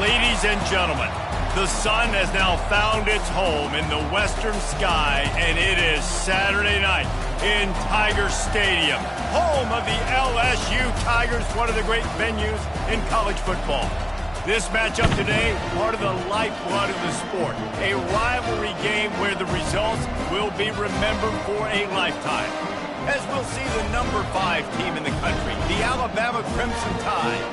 Ladies and gentlemen, the sun has now found its home in the western sky, and it is Saturday night in Tiger Stadium, home of the LSU Tigers, one of the great venues in college football. This matchup today, part of the lifeblood of the sport, a rivalry game where the results will be remembered for a lifetime. As we'll see the number 5 team in the country, the Alabama Crimson Tide,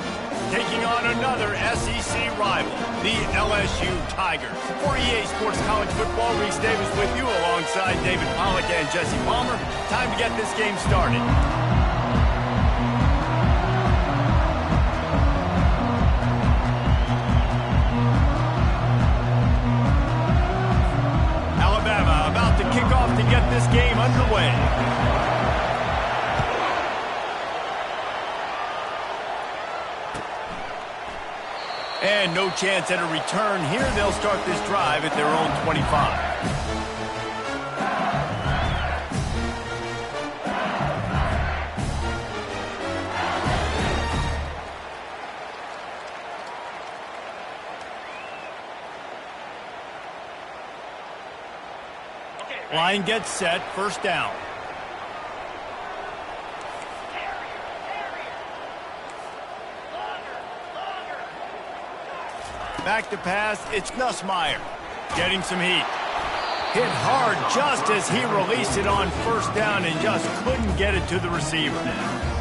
taking on another SEC rival, the LSU Tigers. For EA Sports College Football, Reese Davis with you alongside David Pollack and Jesse Palmer. Time to get this game started. Alabama about to kick off to get this game underway. And no chance at a return here. They'll start this drive at their own 25. Line gets set, first down. Back to pass, it's Nussmeier. Getting some heat. Hit hard just as he released it on first down and just couldn't get it to the receiver.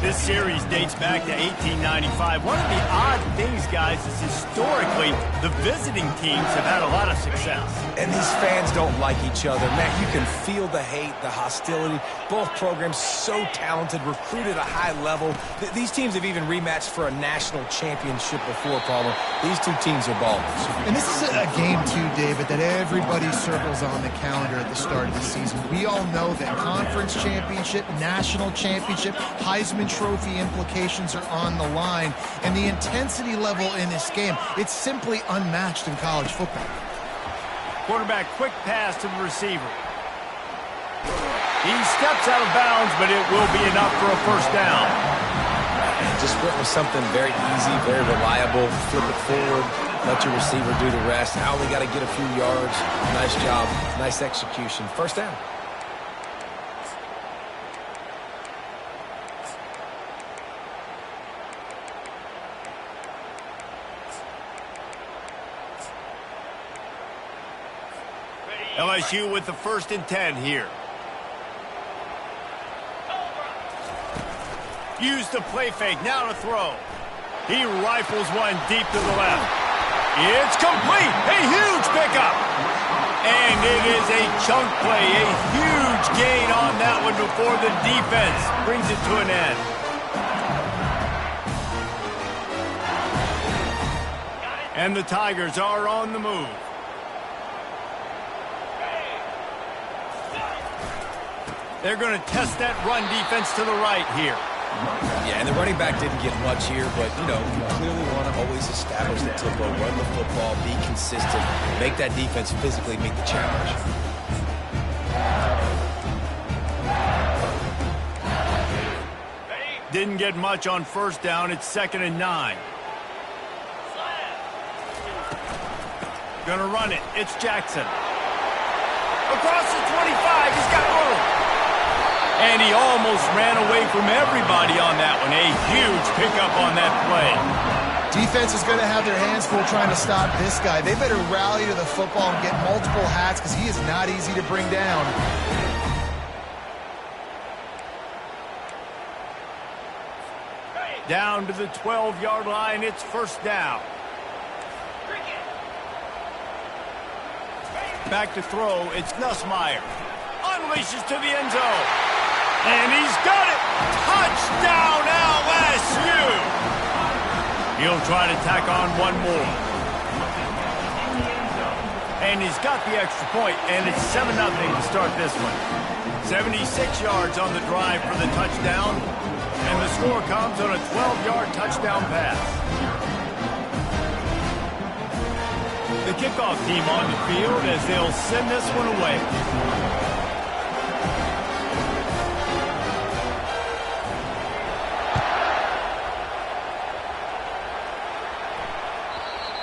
This series dates back to 1895. One of the odd things, guys, is historically the visiting teams have had a lot of success. And these fans don't like each other. Man, you can feel the hate, the hostility. Both programs so talented, recruited at a high level. These teams have even rematched for a national championship before, Palmer. These two teams are ballers. And this is a game, too, David, that everybody circles on the calendar at the start of the season. We all know that conference championship, national championship, Heisman Trophy implications are on the line. And the intensity level in this game, it's simply unmatched in college football. Quarterback, quick pass to the receiver. He steps out of bounds, but it will be enough for a first down. Just went with something very easy, very reliable. Flip it forward, let your receiver do the rest. I only got to get a few yards. Nice job, nice execution. First down. LSU with the 1st and 10 here. Use the play fake, now to throw. He rifles one deep to the left. It's complete, a huge pickup. And it is a chunk play, a huge gain on that one before the defense brings it to an end. And the Tigers are on the move. They're going to test that run defense to the right here. Yeah, and the running back didn't get much here, but, you know, you clearly want to always establish the tempo, run the football, be consistent, make that defense physically meet the challenge. Didn't get much on first down. It's 2nd and 9. Gonna run it. It's Jackson. Across the 25. He's got room. And he almost ran away from everybody on that one. A huge pickup on that play. Defense is going to have their hands full trying to stop this guy. They better rally to the football and get multiple hats because he is not easy to bring down. Down to the 12-yard line. It's first down. Back to throw. It's Nussmeier. Unleashes to the end zone. And he's got it! Touchdown, LSU! He'll try to tack on one more. And he's got the extra point, and it's 7-0 to start this one. 76 yards on the drive for the touchdown, and the score comes on a 12-yard touchdown pass. The kickoff team on the field as they'll send this one away.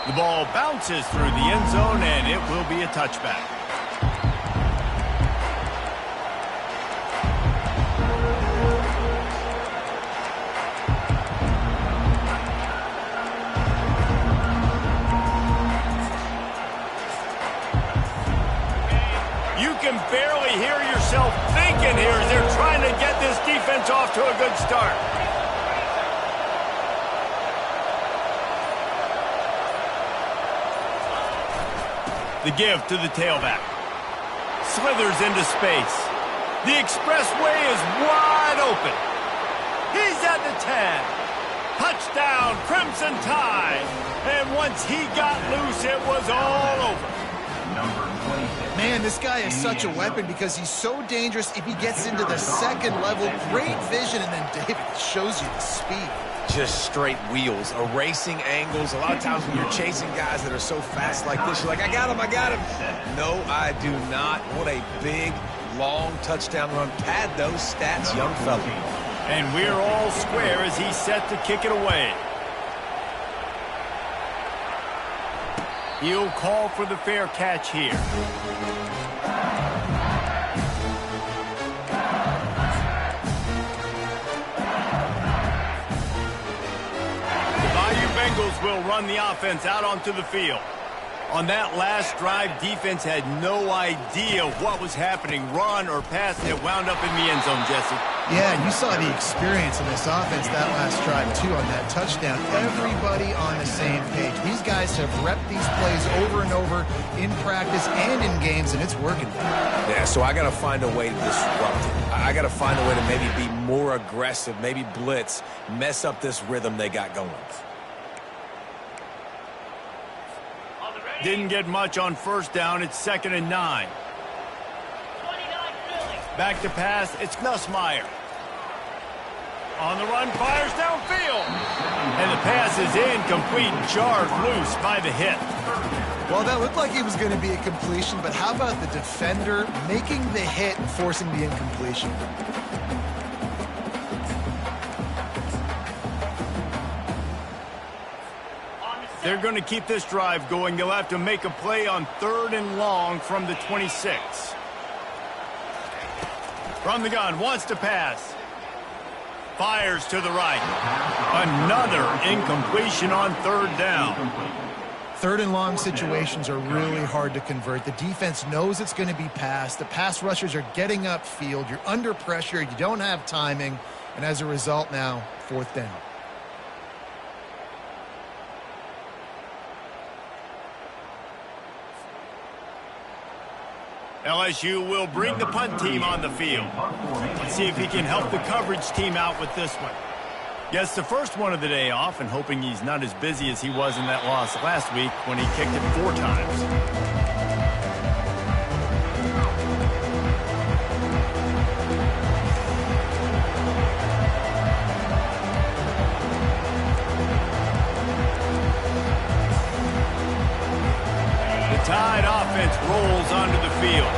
The ball bounces through the end zone, and it will be a touchback. You can barely hear yourself thinking here as they're trying to get this defense off to a good start. The give to the tailback. Slithers into space. The expressway is wide open. He's at the 10. Touchdown, Crimson Tide. And once he got loose, it was all over. Man, this guy is such a weapon because he's so dangerous if he gets into the second level. Great vision, and then David shows you the speed. Just straight wheels, erasing angles. A lot of times when you're chasing guys that are so fast like this, you're like, I got him, I got him. No, I do not. What a big, long touchdown run. Pad those stats, young fella. And we're all square as he's set to kick it away. He'll call for the fair catch here. Bengals will run the offense out onto the field. On that last drive, defense had no idea what was happening, run or pass, and it wound up in the end zone, Jesse. Yeah, and you saw the experience in this offense that last drive, too, on that touchdown. Everybody on the same page. These guys have repped these plays over and over in practice and in games, and it's working. Yeah, so I got to find a way to disrupt it. I got to find a way to maybe be more aggressive, maybe blitz, mess up this rhythm they got going. Didn't get much on first down. It's 2nd and 9. Back to pass. It's Nussmeier. On the run, fires downfield. And the pass is incomplete, jarred loose by the hit. Well, that looked like it was going to be a completion, but how about the defender making the hit and forcing the incompletion? They're going to keep this drive going. They'll have to make a play on 3rd and long from the 26. From the gun, wants to pass. Fires to the right. Another incompletion on 3rd down. 3rd and long situations are really hard to convert. The defense knows it's going to be passed. The pass rushers are getting upfield. You're under pressure. You don't have timing. And as a result now, 4th down. LSU will bring the punt team on the field. Let's see if he can help the coverage team out with this one. Gets the first one of the day off, and hoping he's not as busy as he was in that loss last week when he kicked it 4 times. Tide offense rolls onto the field.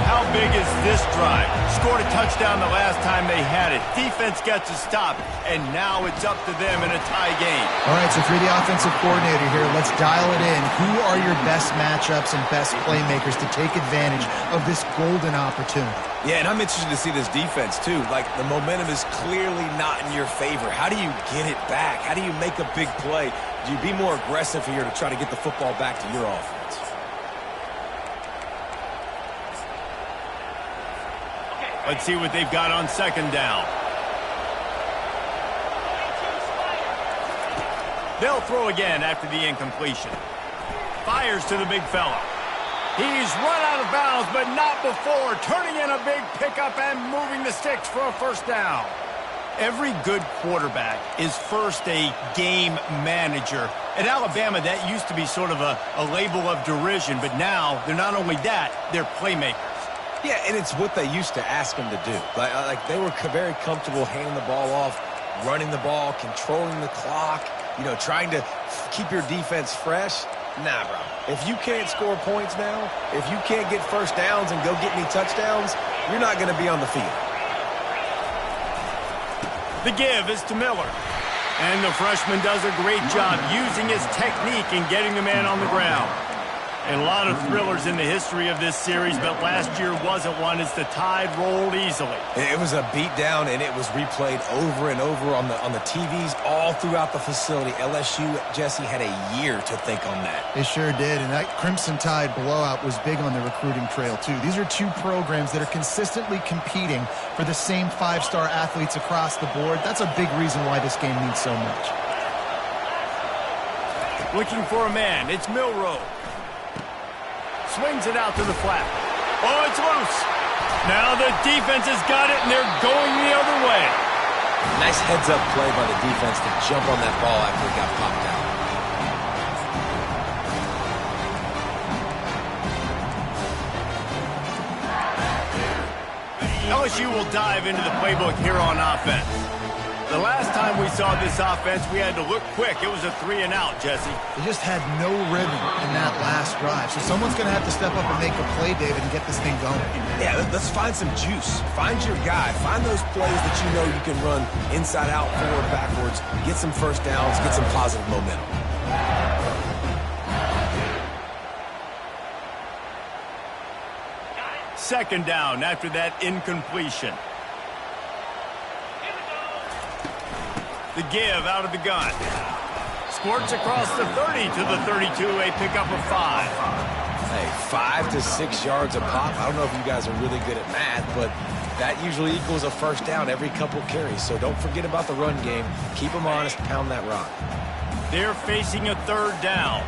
How big is this drive? Scored a touchdown the last time they had it. Defense gets a stop, and now it's up to them in a tie game. All right, so if you're the offensive coordinator here, let's dial it in. Who are your best matchups and best playmakers to take advantage of this golden opportunity? Yeah, and I'm interested to see this defense, too. Like, the momentum is clearly not in your favor. How do you get it back? How do you make a big play? Do you be more aggressive here to try to get the football back to your offense? Let's see what they've got on 2nd down. They'll throw again after the incompletion. Fires to the big fella. He's run out of bounds, but not before. Turning in a big pickup and moving the sticks for a 1st down. Every good quarterback is first a game manager. At Alabama, that used to be sort of a label of derision, but now they're not only that, they're playmakers. Yeah, and it's what they used to ask them to do. Like they were very comfortable handing the ball off, running the ball, controlling the clock, trying to keep your defense fresh. Nah, bro. If you can't score points now, if you can't get 1st downs and go get any touchdowns, you're not going to be on the field. The give is to Miller. And the freshman does a great job using his technique and getting the man on the ground. And a lot of thrillers in the history of this series, but last year wasn't one as the tide rolled easily. It was a beatdown, and it was replayed over and over on the TVs all throughout the facility. LSU, Jesse, had a year to think on that. They sure did, and that Crimson Tide blowout was big on the recruiting trail, too. These are two programs that are consistently competing for the same five-star athletes across the board. That's a big reason why this game means so much. Looking for a man. It's Milroe. Swings it out to the flat. Oh, it's loose. Now the defense has got it, and they're going the other way. Nice heads-up play by the defense to jump on that ball after it got popped out. LSU will dive into the playbook here on offense. The last time we saw this offense, we had to look quick. It was a 3-and-out, Jesse. They just had no rhythm in that last drive. So someone's going to have to step up and make a play, David, and get this thing going. Yeah, let's find some juice. Find your guy. Find those plays that you know you can run inside out, forward, backwards. Get some first downs. Get some positive momentum. Second down after that incompletion. The give out of the gun. Squirts across the 30 to the 32, a pickup of 5. Hey, 5 to 6 yards a pop. I don't know if you guys are really good at math, but that usually equals a first down every couple carries. So don't forget about the run game. Keep them honest, pound that rock. They're facing a third down.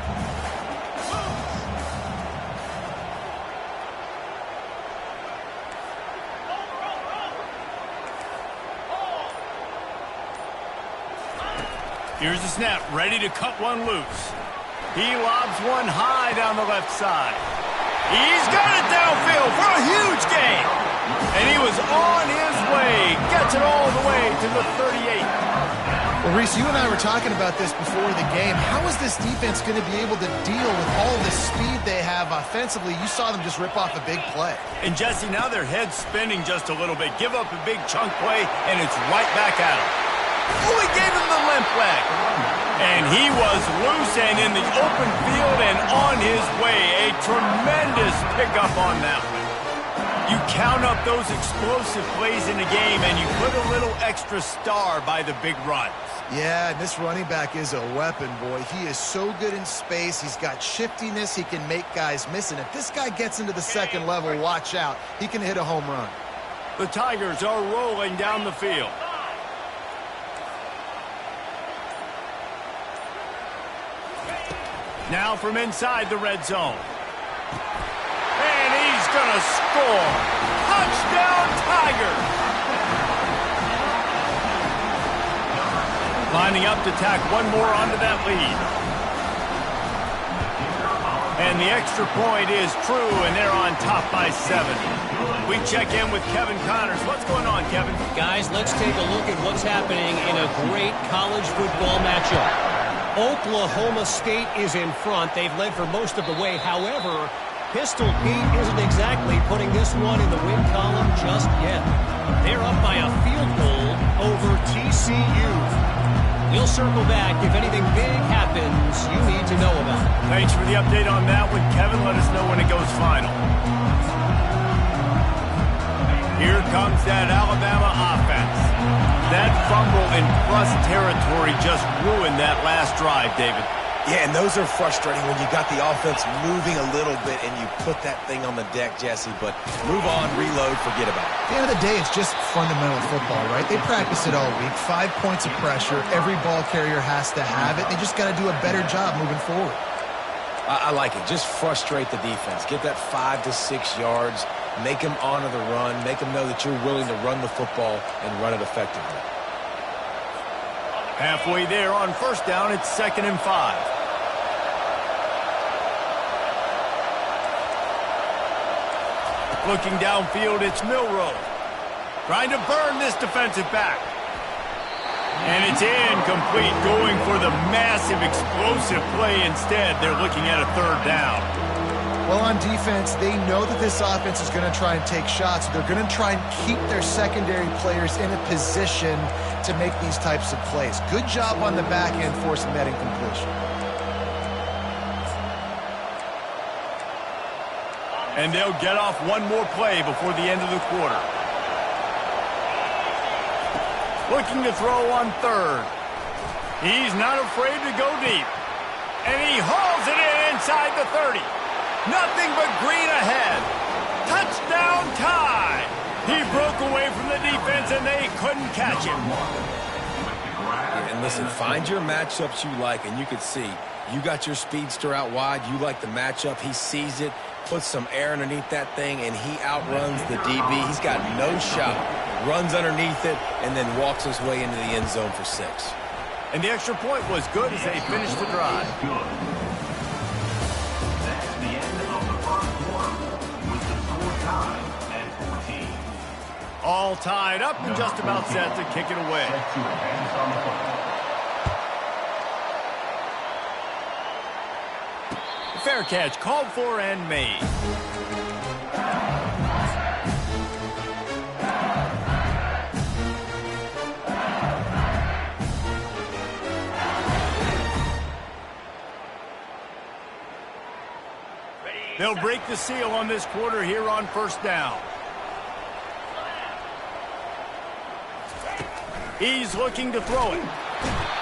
Here's the snap, ready to cut one loose. He lobs one high down the left side. He's got it downfield for a huge gain. And he was on his way. Gets it all the way to the 38. Well, Reese, you and I were talking about this before the game. How is this defense going to be able to deal with all the speed they have offensively? You saw them just rip off a big play. And, Jesse, now their head's spinning just a little bit. Give up a big chunk play, and it's right back at him. Oh, he gave him the limp leg. And he was loose and in the open field and on his way. A tremendous pickup on that one. You count up those explosive plays in the game, and you put a little extra star by the big runs. Yeah, and this running back is a weapon, boy. He is so good in space. He's got shiftiness. He can make guys miss. And if this guy gets into the second level, watch out. He can hit a home run. The Tigers are rolling down the field. Now from inside the red zone. And he's going to score. Touchdown, Tigers. Lining up to tack one more onto that lead. And the extra point is true, and they're on top by 7. We check in with Kevin Connors. What's going on, Kevin? Guys, let's take a look at what's happening in a great college football matchup. Oklahoma State is in front. They've led for most of the way. However, Pistol Pete isn't exactly putting this one in the win column just yet. They're up by a field goal over TCU. We'll circle back. If anything big happens, you need to know about it. Thanks for the update on that one, Kevin. Let us know when it goes final. Here comes that Alabama offense. That fumble in plus territory just ruined that last drive, David. Yeah, and those are frustrating when you got the offense moving a little bit and you put that thing on the deck, Jesse. But move on, reload, forget about it. At the end of the day, it's just fundamental football, right? They practice it all week. 5 points of pressure. Every ball carrier has to have it. They just got to do a better job moving forward. I like it. Just frustrate the defense. Get that 5 to 6 yards. Make them honor the run. Make them know that you're willing to run the football and run it effectively. Halfway there on first down, it's 2nd and 5. Looking downfield, it's Milroe. Trying to burn this defensive back. And it's incomplete, going for the massive explosive play instead. They're looking at a 3rd down. Well, on defense, they know that this offense is going to try and take shots. They're going to try and keep their secondary players in a position to make these types of plays. Good job on the back end forcing that incompletion. And they'll get off one more play before the end of the quarter. Looking to throw on third. He's not afraid to go deep. And he hauls it in inside the 30. Nothing but green ahead. Touchdown tie. He broke away from the defense and they couldn't catch him. And listen, find your matchups you like, and you can see you got your speedster out wide. You like the matchup. He sees it, puts some air underneath that thing, and he outruns the DB. He's got no shot. Runs underneath it and then walks his way into the end zone for 6. And the extra point was good as they finished the drive. That's the end of the first quarter with the score tied at 14. All tied up and just about set to kick it away. Fair catch called for and made. They'll break the seal on this quarter here on first down. He's looking to throw it.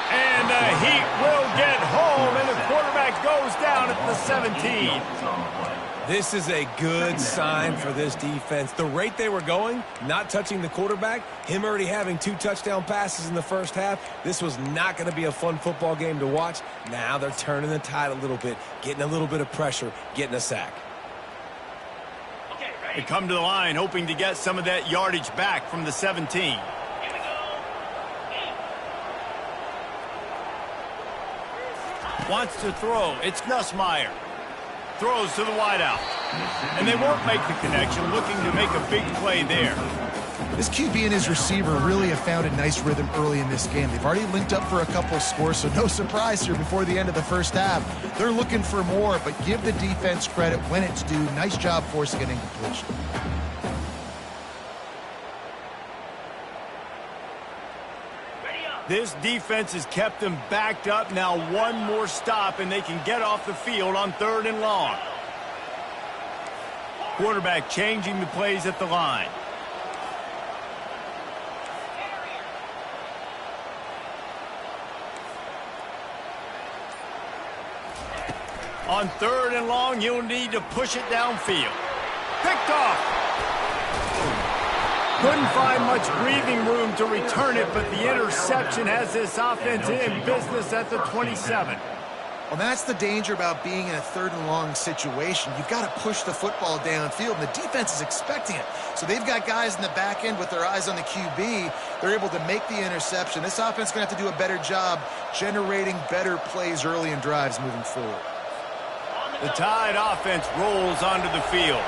And the Heat will get home, and the quarterback goes down at the 17. This is a good sign for this defense. The rate they were going, not touching the quarterback, him already having 2 touchdown passes in the first half, this was not going to be a fun football game to watch. Now they're turning the tide a little bit, getting a little bit of pressure, getting a sack. They come to the line hoping to get some of that yardage back from the 17. Wants to throw. It's Nussmeier. Throws to the wideout. And they won't make the connection, looking to make a big play there. This QB and his receiver really have found a nice rhythm early in this game. They've already linked up for a couple of scores, so no surprise here before the end of the first half. They're looking for more, but give the defense credit when it's due. Nice job forcing an incompletion. This defense has kept them backed up. Now one more stop, and they can get off the field on 3rd and long. Quarterback changing the plays at the line. On 3rd and long, you'll need to push it downfield. Picked off. Couldn't find much breathing room to return it, but the interception has this offense in business at the 27. Well, that's the danger about being in a 3rd and long situation. You've got to push the football downfield, and the defense is expecting it. So they've got guys in the back end with their eyes on the QB. They're able to make the interception. This offense is going to have to do a better job generating better plays early in drives moving forward. The Tide offense rolls onto the field.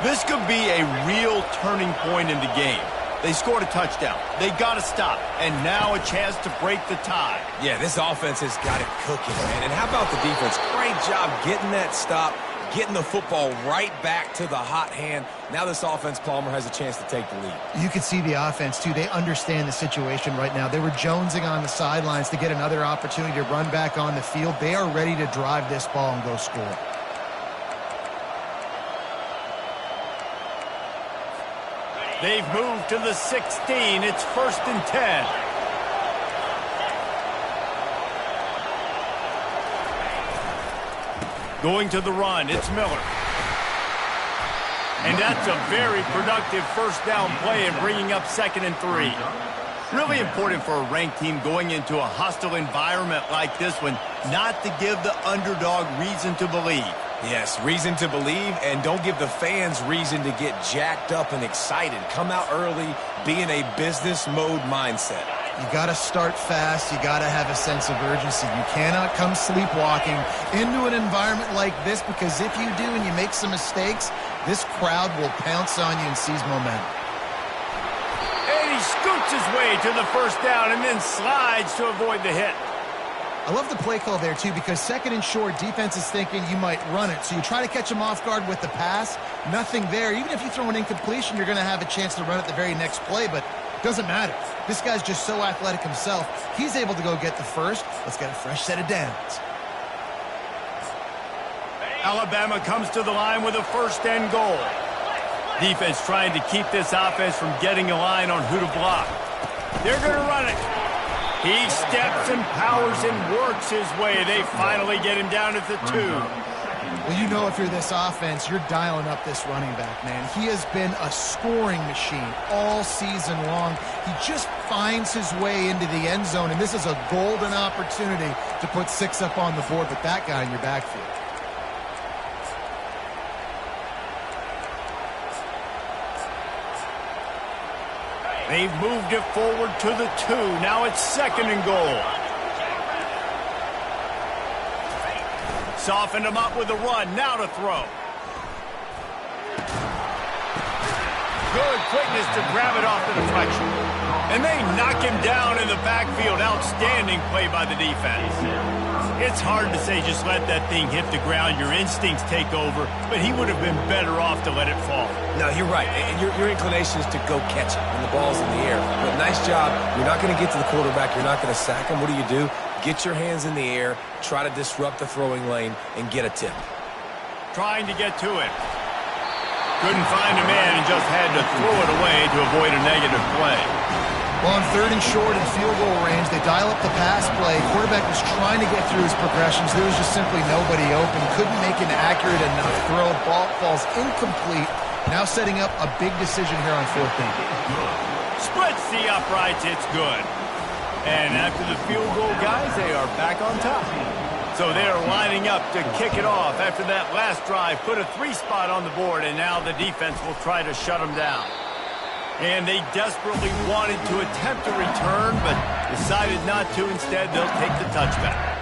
This could be a real turning point in the game. They scored a touchdown. They got to stop. And now a chance to break the tie. Yeah, this offense has got it cooking, man. And how about the defense? Great job getting that stop, getting the football right back to the hot hand. Now this offense, Palmer, has a chance to take the lead. You can see the offense, too. They understand the situation right now. They were jonesing on the sidelines to get another opportunity to run back on the field. They are ready to drive this ball and go score. They've moved to the 16. It's 1st and 10. Going to the run, it's Miller. And that's a very productive first down play and bringing up 2nd and 3. Really important for a ranked team going into a hostile environment like this one, not to give the underdog reason to believe. Yes, reason to believe, and don't give the fans reason to get jacked up and excited. Come out early, be in a business mode mindset. You got to start fast. You got to have a sense of urgency. You cannot come sleepwalking into an environment like this, because if you do and you make some mistakes, this crowd will pounce on you and seize momentum. And he scoots his way to the first down and then slides to avoid the hit. I love the play call there, too, because second and short, defense is thinking you might run it. So you try to catch them off guard with the pass. Nothing there. Even if you throw an incompletion, you're going to have a chance to run it the very next play, but it doesn't matter. This guy's just so athletic himself. He's able to go get the first. Let's get a fresh set of downs. Alabama comes to the line with a first and goal. Defense trying to keep this offense from getting a line on who to block. They're going to run it. He steps and powers and works his way. They finally get him down at the 2. Well, you know if you're this offense, you're dialing up this running back, man. He has been a scoring machine all season long. He just finds his way into the end zone, and this is a golden opportunity to put 6 up on the board with that guy in your backfield. They've moved it forward to the 2. Now it's second and goal. Softened him up with a run. Now to throw. Good quickness to grab it off the deflection. And they knock him down in the backfield. Outstanding play by the defense. It's hard to say just let that thing hit the ground. Your instincts take over, but he would have been better off to let it fall. No, you're right. And your inclination is to go catch it when the ball's in the air. But nice job. You're not going to get to the quarterback. You're not going to sack him. What do? Get your hands in the air, try to disrupt the throwing lane, and get a tip. Trying to get to it. Couldn't find a man and just had to throw it away to avoid a negative play. Well, on third and short and field goal range, they dial up the pass play. Quarterback was trying to get through his progressions. There was just simply nobody open. Couldn't make an accurate enough throw. Ball falls incomplete. Now setting up a big decision here on 4th down. Splits the uprights. It's good. And after the field goal, guys, they are back on top. So they are lining up to kick it off after that last drive. Put a 3 spot on the board, and now the defense will try to shut them down. And they desperately wanted to attempt a return, but decided not to. Instead, they'll take the touchback.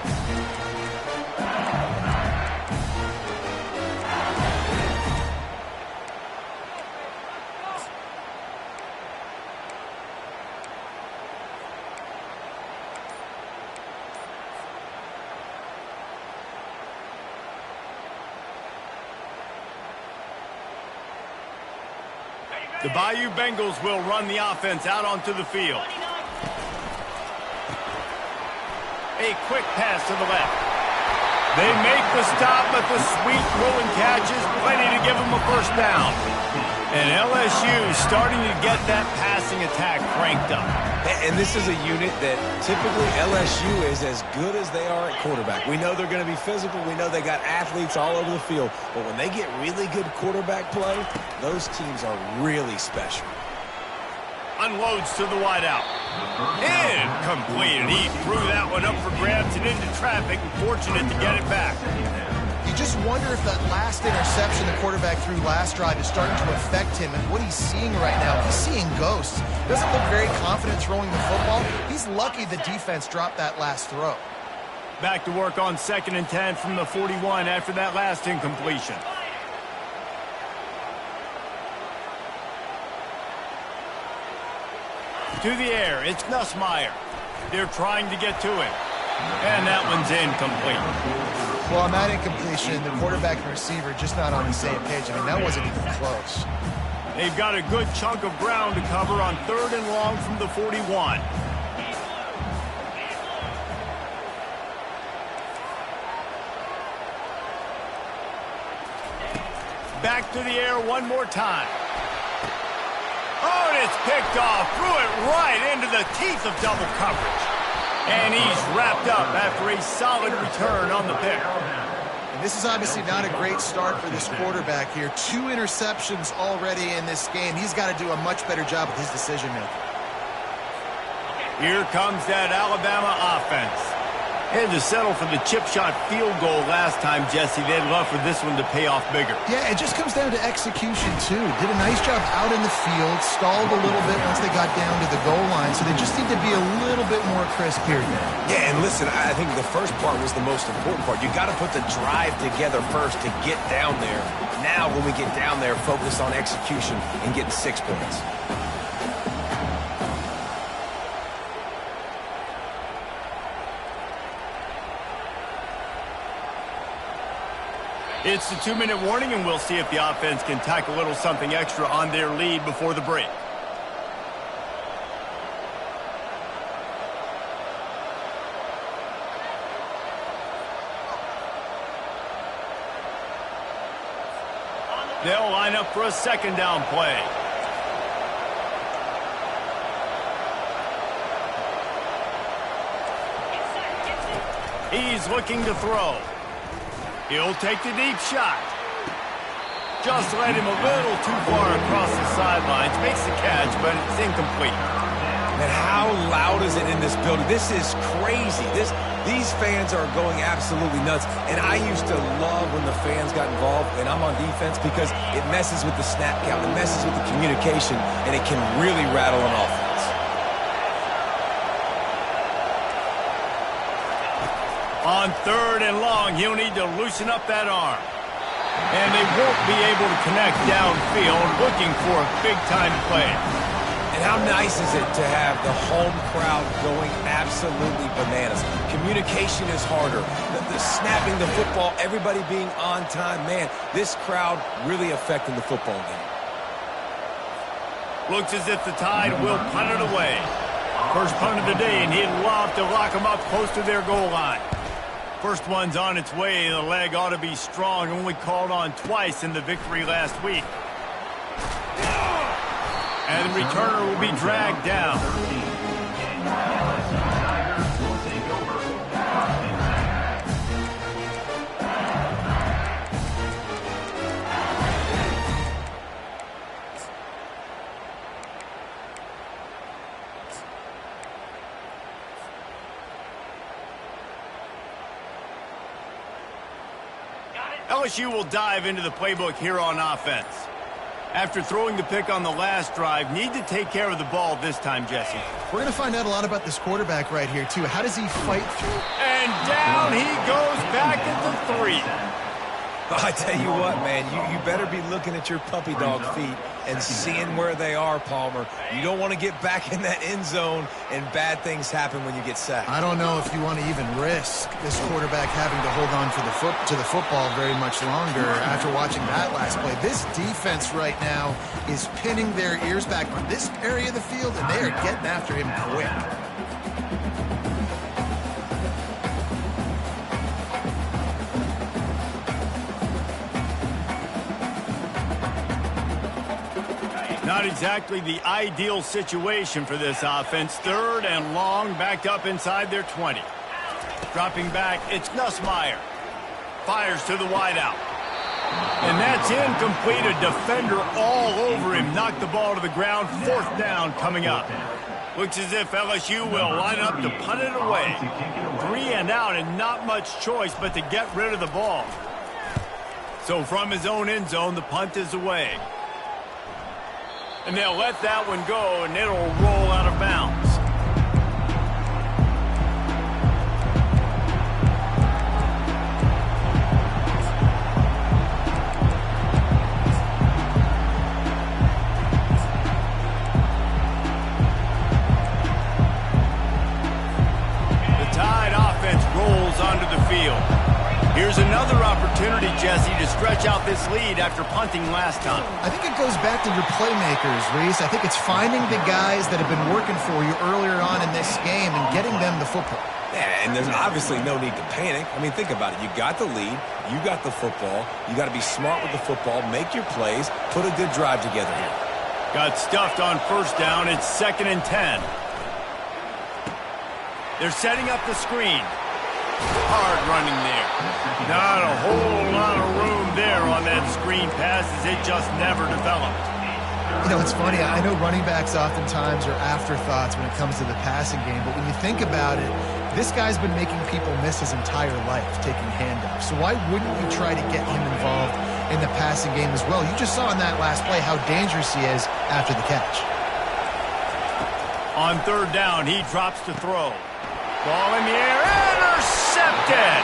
The Bayou Bengals will run the offense out onto the field. A quick pass to the left. They make the stop, but the sweet throw and catch is plenty to give them a first down. And LSU starting to get that passing attack cranked up. And this is a unit that typically LSU is as good as they are at quarterback. We know they're going to be physical. We know they got athletes all over the field. But when they get really good quarterback play, those teams are really special. Unloads to the wideout. Incomplete. And he threw that one up for grabs and into traffic. And fortunate to get it back. You just wonder if that last interception the quarterback threw last drive is starting to affect him and what he's seeing right now. He's seeing ghosts. Doesn't look very confident throwing the football. He's lucky the defense dropped that last throw. Back to work on 2nd and 10 from the 41 after that last incompletion. To the air, it's Nussmeier. They're trying to get to it. And that one's incomplete. Well, on that incompletion, the quarterback and receiver just not on the same page. I mean, that wasn't even close. They've got a good chunk of ground to cover on 3rd and long from the 41. Back to the air one more time. Oh, and it's picked off. Threw it right into the teeth of double coverage. And he's wrapped up after a solid return on the pick. And this is obviously not a great start for this quarterback here. 2 interceptions already in this game. He's got to do a much better job with his decision-making. Here comes that Alabama offense. Had to settle for the chip shot field goal last time, Jesse. They'd love for this one to pay off bigger. Yeah, it just comes down to execution, too. Did a nice job out in the field, stalled a little bit once they got down to the goal line, so they just need to be a little bit more crisp here. Yeah, and listen, I think the first part was the most important part. You got to put the drive together first to get down there. Now, when we get down there, focus on execution and getting 6 points. It's the 2-minute warning, and we'll see if the offense can tack a little something extra on their lead before the break. They'll line up for a second down play. He's looking to throw. He'll take the deep shot. Just led him a little too far across the sidelines. Makes the catch, but it's incomplete. And how loud is it in this building? This is crazy. These fans are going absolutely nuts. And I used to love when the fans got involved, and I'm on defense, because it messes with the snap count, it messes with the communication, and it can really rattle an offense. On 3rd and long, he'll need to loosen up that arm. And they won't be able to connect downfield, looking for a big-time play. And how nice is it to have the home crowd going absolutely bananas? Communication is harder. The snapping the football, everybody being on time. Man, this crowd really affecting the football game. Looks as if the Tide will punt it away. First punt of the day, and he'd love to lock them up close to their goal line. First one's on its way. The leg ought to be strong. Only called on twice in the victory last week. And the returner will be dragged down. LSU will dive into the playbook here on offense. After throwing the pick on the last drive, need to take care of the ball this time, Jesse. We're going to find out a lot about this quarterback right here, too. How does he fight through? And down he goes back at the 3. I tell you what, man, you better be looking at your puppy dog feet and seeing where they are, Palmer. You don't want to get back in that end zone and bad things happen when you get sacked. I don't know if you want to even risk this quarterback having to hold on to the football very much longer after watching that last play. This defense right now is pinning their ears back on this area of the field, and they are getting after him quick. Not exactly the ideal situation for this offense. 3rd and long, backed up inside their 20. Dropping back, it's Nussmeier. Fires to the wideout. And that's incomplete. A defender all over him. Knocked the ball to the ground. 4th down coming up. Looks as if LSU will line up to punt it away. 3 and out, and not much choice but to get rid of the ball. So from his own end zone, the punt is away. And they'll let that one go, and it'll roll out of bounds. The Tide offense rolls onto the field. Here's another opportunity, Jesse, to stretch out this lead after punting last time. I think it goes back to your playmakers, Reese. I think it's finding the guys that have been working for you earlier on in this game and getting them the football. Yeah, and there's obviously no need to panic. I mean, think about it. You got the lead. You got the football. You got to be smart with the football, make your plays, put a good drive together here. Got stuffed on 1st down. It's 2nd and 10. They're setting up the screen. Hard running there. Not a whole lot of room there on that screen pass, as it just never developed. You know, it's funny. I know running backs oftentimes are afterthoughts when it comes to the passing game, but when you think about it, this guy's been making people miss his entire life taking handoffs. So why wouldn't you try to get him involved in the passing game as well? You just saw in that last play how dangerous he is after the catch. On 3rd down, he drops to throw. Ball in the air, intercepted!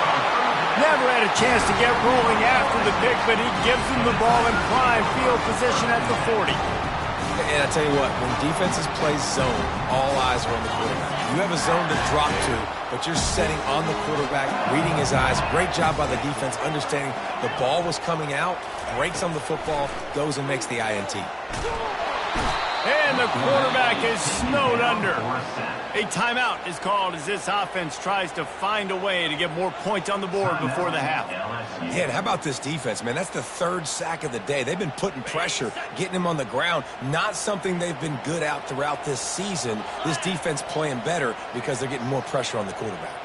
Never had a chance to get rolling after the pick, but he gives him the ball in prime field position at the 40. And I tell you what, when defenses play zone, all eyes are on the quarterback. You have a zone to drop to, but you're setting on the quarterback, reading his eyes. Great job by the defense, understanding the ball was coming out, breaks on the football, goes and makes the INT. And the quarterback is snowed under. A timeout is called as this offense tries to find a way to get more points on the board before the half. Yeah, and how about this defense, man? That's the third sack of the day. They've been putting pressure, getting him on the ground. Not something they've been good at throughout this season. This defense playing better because they're getting more pressure on the quarterback.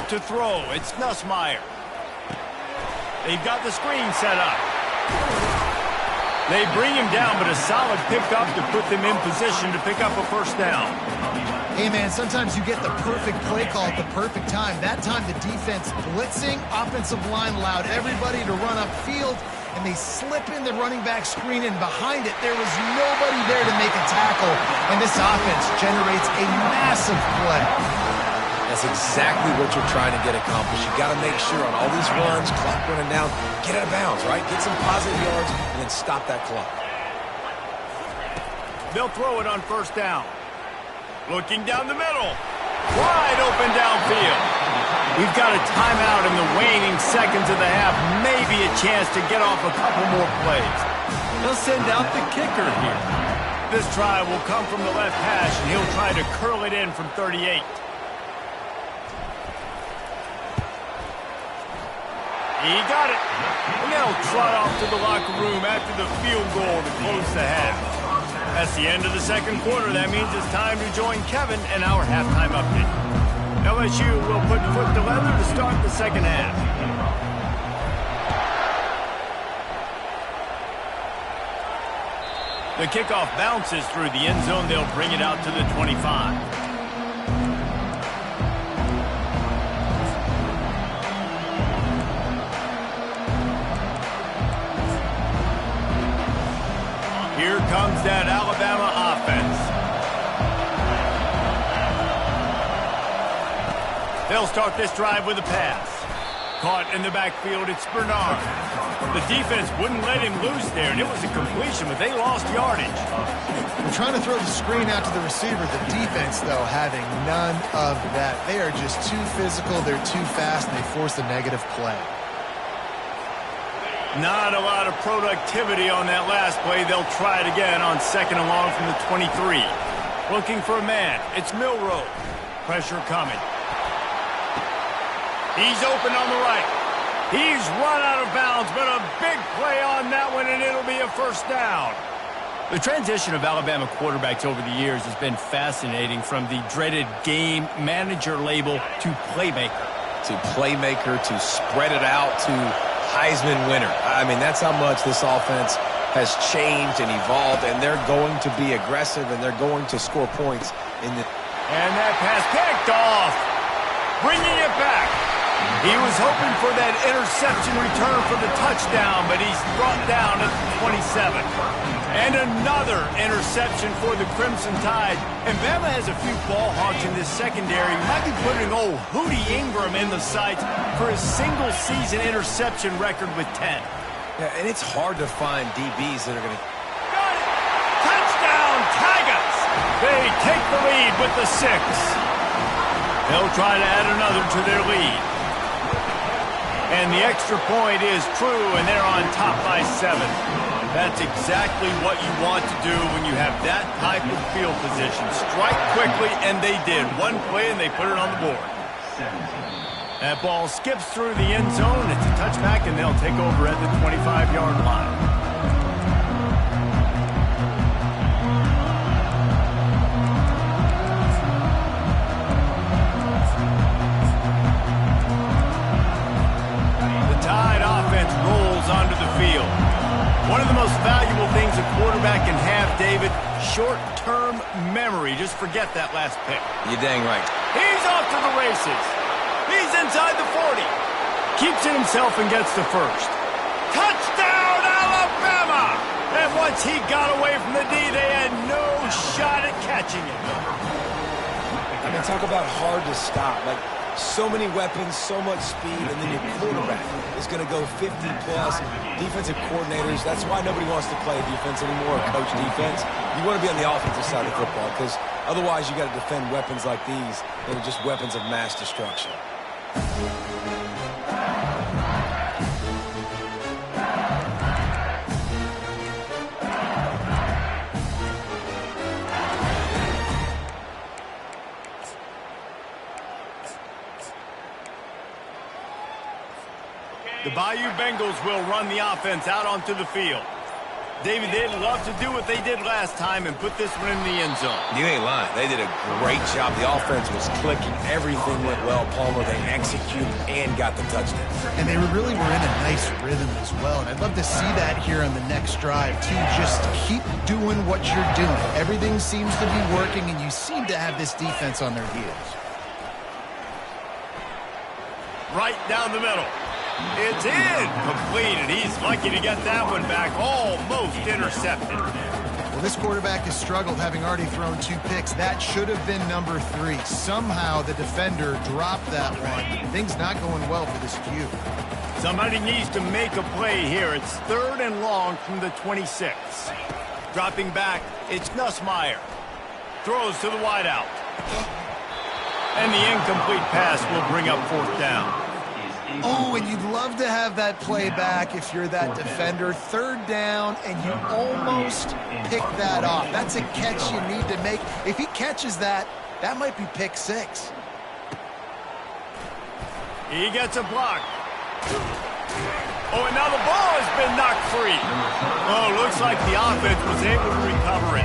To throw, it's Nussmeier. They've got the screen set up. They bring him down, but a solid pickup to put them in position to pick up a first down. Hey, man, sometimes you get the perfect play call at the perfect time. That time the defense blitzing, offensive line allowed everybody to run upfield, and they slip in the running back screen, and behind it there was nobody there to make a tackle, and this offense generates a massive play. That's exactly what you're trying to get accomplished. You got to make sure on all these runs, clock running down, get out of bounds, right? Get some positive yards and then stop that clock. They'll throw it on first down. Looking down the middle. Wide open downfield. We've got a timeout in the waning seconds of the half. Maybe a chance to get off a couple more plays. They'll send out the kicker here. This try will come from the left hash, and he'll try to curl it in from 38. He got it. And they'll trot off to the locker room after the field goal to close the half. That's the end of the second quarter. That means it's time to join Kevin and our halftime update. LSU will put foot to leather to start the second half. The kickoff bounces through the end zone. They'll bring it out to the 25. Here comes that Alabama offense. They'll start this drive with a pass. Caught in the backfield, it's Bernard. The defense wouldn't let him loose there, and it was a completion, but they lost yardage. They're trying to throw the screen out to the receiver. The defense, though, having none of that. They are just too physical, they're too fast, and they force a negative play. Not a lot of productivity on that last play. They'll try it again on second and long from the 23. Looking for a man. It's Milroe. Pressure coming. He's open on the right. He's run out of bounds, but a big play on that one, and it'll be a first down. The transition of Alabama quarterbacks over the years has been fascinating, from the dreaded game manager label to playmaker. To spread it out to Heisman winner. I mean, that's how much this offense has changed and evolved, and they're going to be aggressive, and they're going to score points in the... And that pass picked off. Bringing it back. He was hoping for that interception return for the touchdown, but he's brought down at the 27. And another interception for the Crimson Tide. And Bama has a few ball hawks in this secondary. Might be putting old Hootie Ingram in the sights for his single-season interception record with 10. Yeah, and it's hard to find DBs that are going to... Got it! Touchdown, Tigers! They take the lead with the 6. They'll try to add another to their lead. And the extra point is true, and they're on top by 7. That's exactly what you want to do when you have that type of field position. Strike quickly, and they did. One play, and they put it on the board. That ball skips through the end zone. It's a touchback, and they'll take over at the 25-yard line. Onto the field. One of the most valuable things a quarterback can have, David, short-term memory. Just forget that last pick. You're dang right. He's off to the races. He's inside the 40. Keeps it himself and gets the first. Touchdown, Alabama! And once he got away from the D, they had no shot at catching it. I mean, talk about hard to stop. Like, So many weapons, so much speed, and then your quarterback is going to go 50-plus. Defensive coordinators, that's why nobody wants to play defense anymore or coach defense. You want to be on the offensive side of football because otherwise you got to defend weapons like these that are just weapons of mass destruction. The Bayou Bengals will run the offense out onto the field. David, they'd love to do what they did last time and put this one in the end zone. You ain't lying. They did a great job. The offense was clicking. Everything went well. Palmer, they executed and got the touchdown. And they really were in a nice rhythm as well. And I'd love to see that here on the next drive, too. Just keep doing what you're doing. Everything seems to be working, and you seem to have this defense on their heels. Right down the middle. It's in. Complete, and he's lucky to get that one back. Almost intercepted. Well, this quarterback has struggled, having already thrown 2 picks. That should have been number 3. Somehow the defender dropped that one. Things not going well for this Q. Somebody needs to make a play here. It's 3rd and long from the 26. Dropping back, it's Nussmeier. Throws to the wideout. And the incomplete pass will bring up 4th down. Oh, and you'd love to have that play back if you're that defender. 3rd down, and you almost pick that off. That's a catch you need to make. If he catches that, that might be pick 6. He gets a block. Oh, and now the ball has been knocked free. Oh, looks like the offense was able to recover it.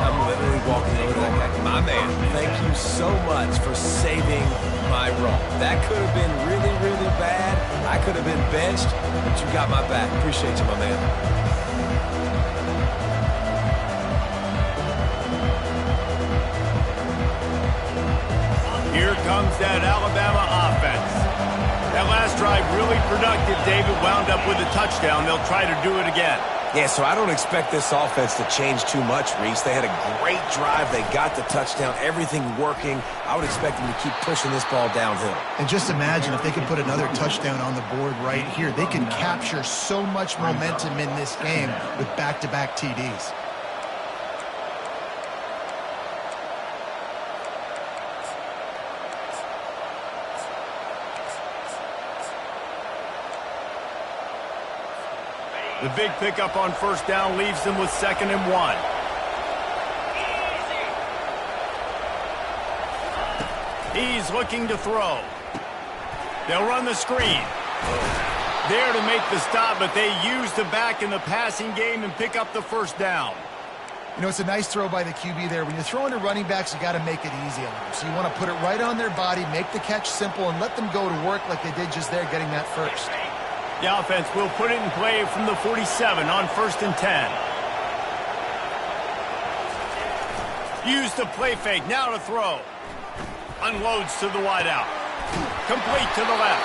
I'm literally walking over to that guy. My man, thank you so much for saving my run. That could have been really, really bad. I could have been benched, but you got my back. Appreciate you, my man. Here comes that Alabama offense. That last drive really productive. David wound up with a touchdown. They'll try to do it again. Yeah, so I don't expect this offense to change too much, Reese. They had a great drive. They got the touchdown. Everything working. I would expect them to keep pushing this ball downhill. And just imagine if they could put another touchdown on the board right here. They can capture so much momentum in this game with back-to-back TDs. The big pickup on 1st down leaves them with 2nd and 1. He's looking to throw. They'll run the screen. There to make the stop, but they use the back in the passing game and pick up the 1st down. You know, it's a nice throw by the QB there. When you're throwing to running backs, you got to make it easy on them. So you want to put it right on their body, make the catch simple, and let them go to work like they did just there, getting that 1st. The offense will put it in play from the 47 on 1st and 10. Use the play fake, now to throw. Unloads to the wideout. Complete to the left.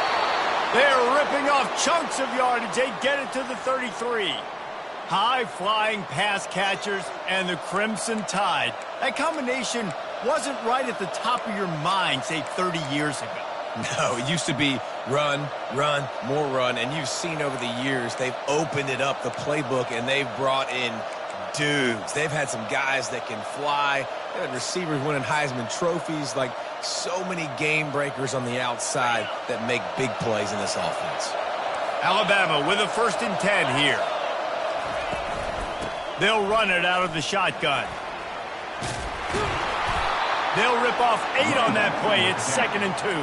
They're ripping off chunks of yardage. They get it to the 33. High-flying pass catchers and the Crimson Tide. That combination wasn't right at the top of your mind, say, 30 years ago. No, it used to be run, run, more run, and you've seen over the years they've opened it up, the playbook, and they've brought in dudes. They've had some guys that can fly. They had receivers winning Heisman trophies, like so many game breakers on the outside that make big plays in this offense. Alabama with a 1st and 10 here. They'll run it out of the shotgun. They'll rip off 8 on that play. It's 2nd and 2.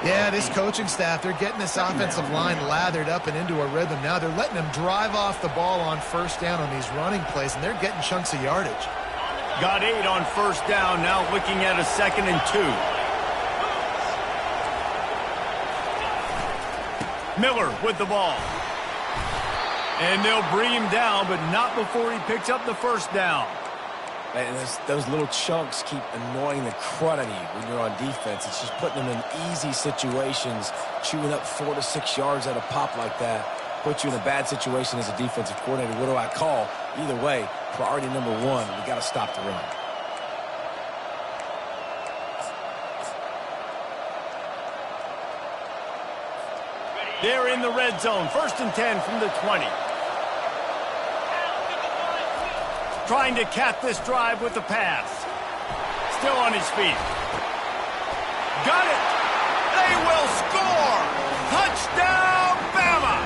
Yeah, this coaching staff, they're getting this offensive line lathered up and into a rhythm now. They're letting them drive off the ball on 1st down on these running plays, and they're getting chunks of yardage. Got 8 on 1st down, now looking at a 2nd and 2. Miller with the ball. And they'll bring him down, but not before he picks up the 1st down. And those little chunks keep annoying the crud out of you when you're on defense. It's just putting them in easy situations, chewing up 4 to 6 yards at a pop like that. Put you in a bad situation as a defensive coordinator. What do I call? Either way, priority number 1, we got to stop the run. They're in the red zone. 1st and 10 from the 20. Trying to cap this drive with the pass. Still on his feet. Got it. They will score. Touchdown, Bama.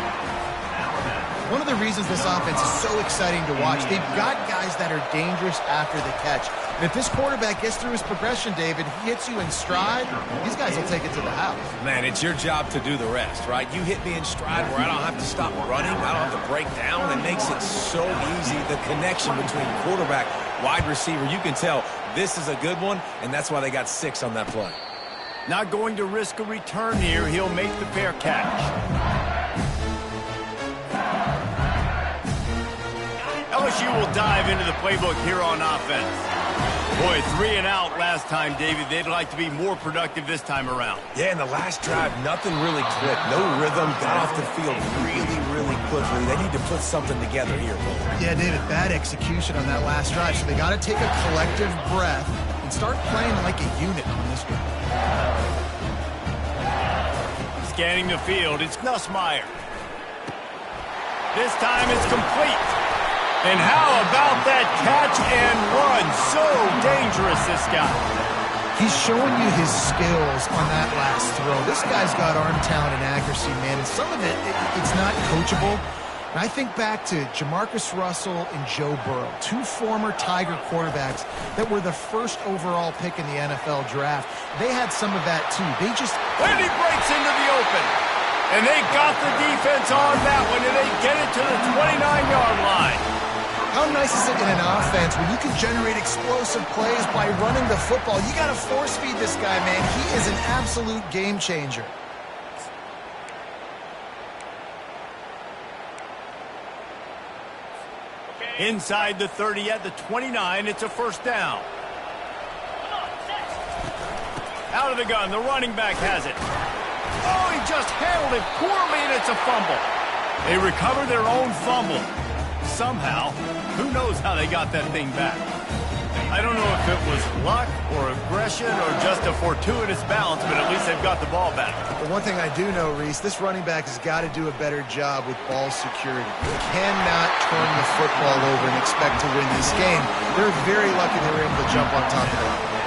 One of the reasons this offense is so exciting to watch, they've got guys that are dangerous after the catch. And if this quarterback gets through his progression, David, he hits you in stride, these guys will take it to the house. Man, it's your job to do the rest, right? You hit me in stride where I don't have to stop running. I don't have to break down. It makes it so easy. The connection between quarterback, wide receiver, you can tell this is a good one, and that's why they got 6 on that play. Not going to risk a return here. He'll make the fair catch. LSU will dive into the playbook here on offense. Boy, 3 and out last time, David. They'd like to be more productive this time around. Yeah, in the last drive, nothing really clicked. No rhythm, got off the field really, really quickly. They need to put something together here, Will. Yeah, David, bad execution on that last drive. So they got to take a collective breath and start playing like a unit on this one. Scanning the field, it's Nussmeier. This time it's complete. And how about that catch and run? So dangerous, this guy. He's showing you his skills on that last throw. This guy's got arm talent and accuracy, man. And some of it's not coachable. And I think back to Jamarcus Russell and Joe Burrow, 2 former Tiger quarterbacks that were the 1st overall pick in the NFL draft. They had some of that, too. And he breaks into the open. And they got the defense on that one, and they get it to the 29-yard line. How nice is it in an offense when you can generate explosive plays by running the football? You got to force feed this guy, man. He is an absolute game changer. Inside the 30 at the 29, it's a 1st down. Out of the gun, the running back has it. Oh, he just handled it poorly, and it's a fumble. They recover their own fumble. Somehow, who knows how they got that thing back. I don't know if it was luck or aggression or just a fortuitous bounce, but at least they've got the ball back. But one thing I do know, Reese, this running back has got to do a better job with ball security. He cannot turn the football over and expect to win this game. They're very lucky they were able to jump on top of that.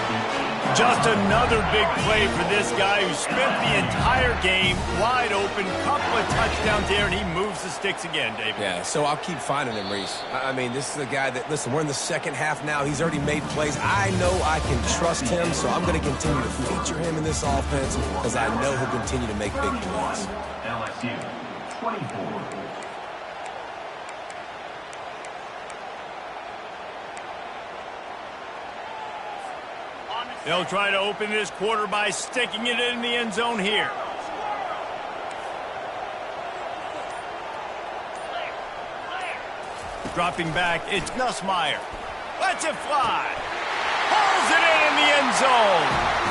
Just another big play for this guy who spent the entire game wide open, couple of touchdowns there, and he moves the sticks again, David. Yeah, so I'll keep finding him, Reese. I mean, this is a guy that, listen, we're in the second half now. He's already made plays. I know I can trust him, so I'm going to continue to feature him in this offense because I know he'll continue to make big plays. LSU, 24. They'll try to open this quarter by sticking it in the end zone here. Dropping back, it's Nussmeier. Lets it fly. Pulls it in the end zone.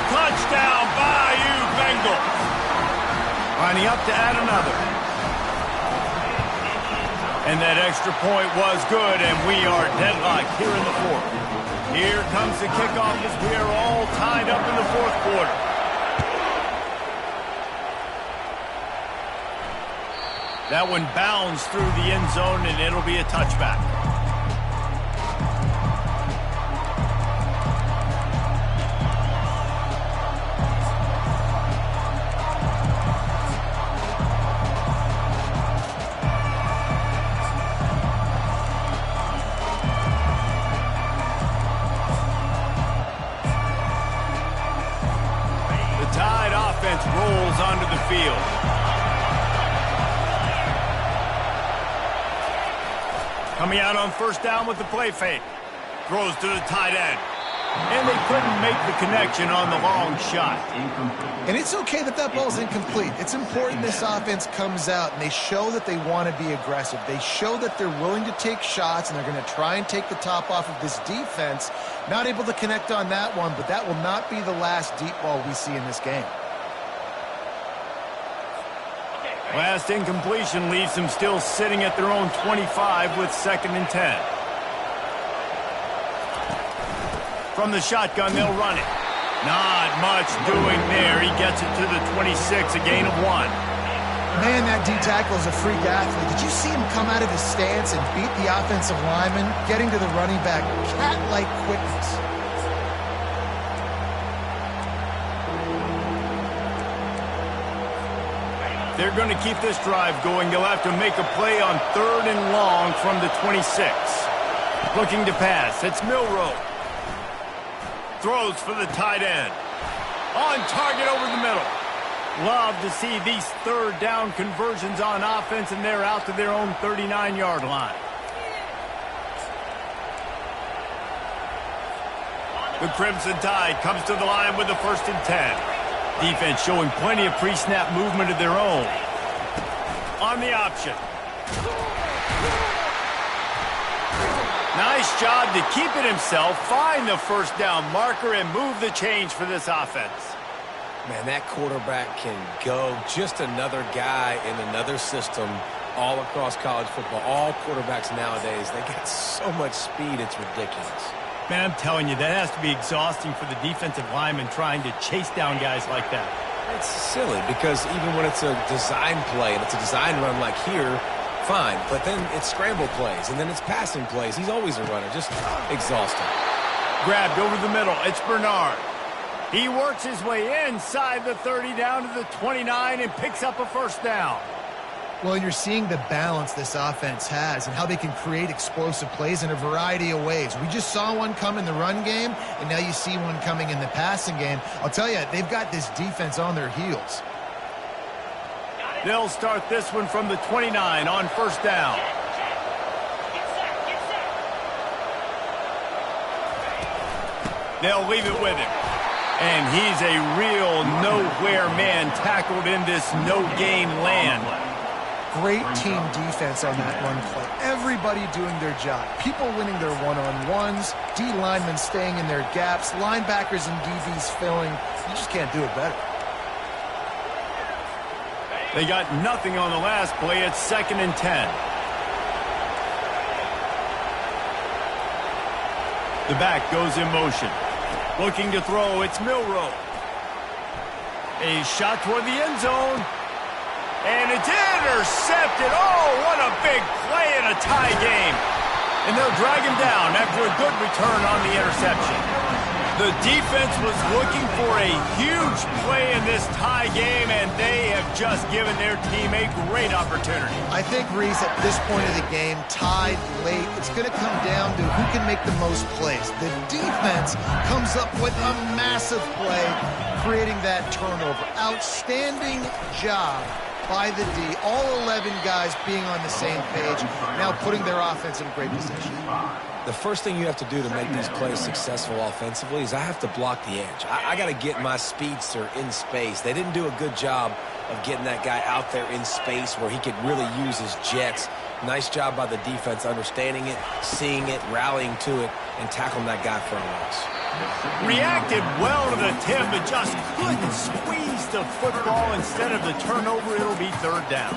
Touchdown, Bayou Bengals. Lining up to add another. And that extra point was good, and we are deadlocked here in the 4th. Here comes the kickoff as we are all tied up in the 4th quarter. That one bounds through the end zone, and it'll be a touchback. Rolls onto the field. Coming out on 1st down with the play fake. Throws to the tight end. And they couldn't make the connection on the long shot. And it's okay that that ball's incomplete. It's important this offense comes out and they show that they want to be aggressive. They show that they're willing to take shots and they're going to try and take the top off of this defense. Not able to connect on that one, but that will not be the last deep ball we see in this game. Last incompletion leaves them still sitting at their own 25 with 2nd and 10. From the shotgun, they'll run it. Not much doing there. He gets it to the 26, a gain of 1. Man, that D-tackle is a freak athlete. Did you see him come out of his stance and beat the offensive lineman, getting to the running back? Cat-like quickness. They're going to keep this drive going. They'll have to make a play on 3rd and long from the 26. Looking to pass. It's Milroe. Throws for the tight end. On target over the middle. Love to see these 3rd down conversions on offense, and they're out to their own 39-yard line. The Crimson Tide comes to the line with the 1st and 10. Defense showing plenty of pre-snap movement of their own. On the option. Nice job to keep it himself, find the 1st down marker, and move the change for this offense. Man, that quarterback can go. Just another guy in another system all across college football. All quarterbacks nowadays, they got so much speed, it's ridiculous. Man, I'm telling you, that has to be exhausting for the defensive lineman trying to chase down guys like that. It's silly because even when it's a design play and it's a design run like here, fine. But then it's scramble plays and then it's passing plays. He's always a runner. Just exhausting. Grabbed over the middle. It's Bernard. He works his way inside the 30 down to the 29 and picks up a 1st down. Well, you're seeing the balance this offense has and how they can create explosive plays in a variety of ways. We just saw one come in the run game, and now you see one coming in the passing game. I'll tell you, they've got this defense on their heels. They'll start this one from the 29 on 1st down. They'll leave it with him. And he's a real nowhere man tackled in this no-gain land. Great team defense on that run play. Everybody doing their job. People winning their one-on-ones, D linemen staying in their gaps, linebackers and DBs filling. You just can't do it better. They got nothing on the last play. It's 2nd and 10. The back goes in motion. Looking to throw, it's Milroe. A shot toward the end zone. And it's intercepted. Oh, what a big play in a tie game. And they'll drag him down after a good return on the interception. The defense was looking for a huge play in this tie game, and they have just given their team a great opportunity. I think, Reese, at this point of the game, tied late, it's going to come down to who can make the most plays. The defense comes up with a massive play, creating that turnover. Outstanding job by the D. All 11 guys being on the same page, now putting their offense in great position. The first thing you have to do to make these plays successful offensively is I have to block the edge. I got to get my speedster in space. They didn't do a good job of getting that guy out there in space where he could really use his jets. Nice job by the defense understanding it, seeing it, rallying to it, and tackling that guy for a loss. Reacted well to the tip, but just couldn't squeeze the football. Instead of the turnover, it'll be 3rd down.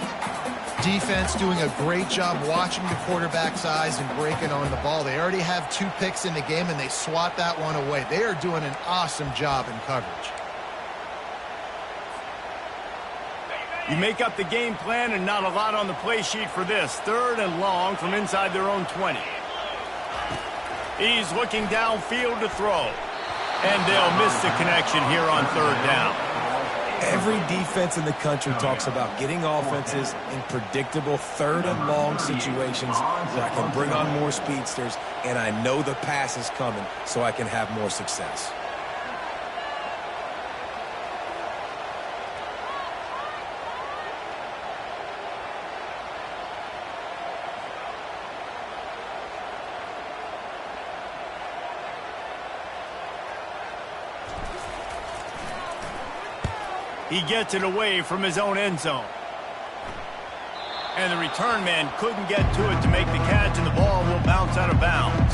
Defense doing a great job watching the quarterback's eyes and breaking on the ball. They already have 2 picks in the game, and they swat that one away. They are doing an awesome job in coverage. You make up the game plan and not a lot on the play sheet for this. 3rd and long from inside their own 20. He's looking downfield to throw. And they'll miss the connection here on 3rd down. Every defense in the country talks about getting offenses in predictable 3rd and long situations where I can bring on more speedsters and I know the pass is coming so I can have more success. He gets it away from his own end zone. And the return man couldn't get to it to make the catch, and the ball will bounce out of bounds.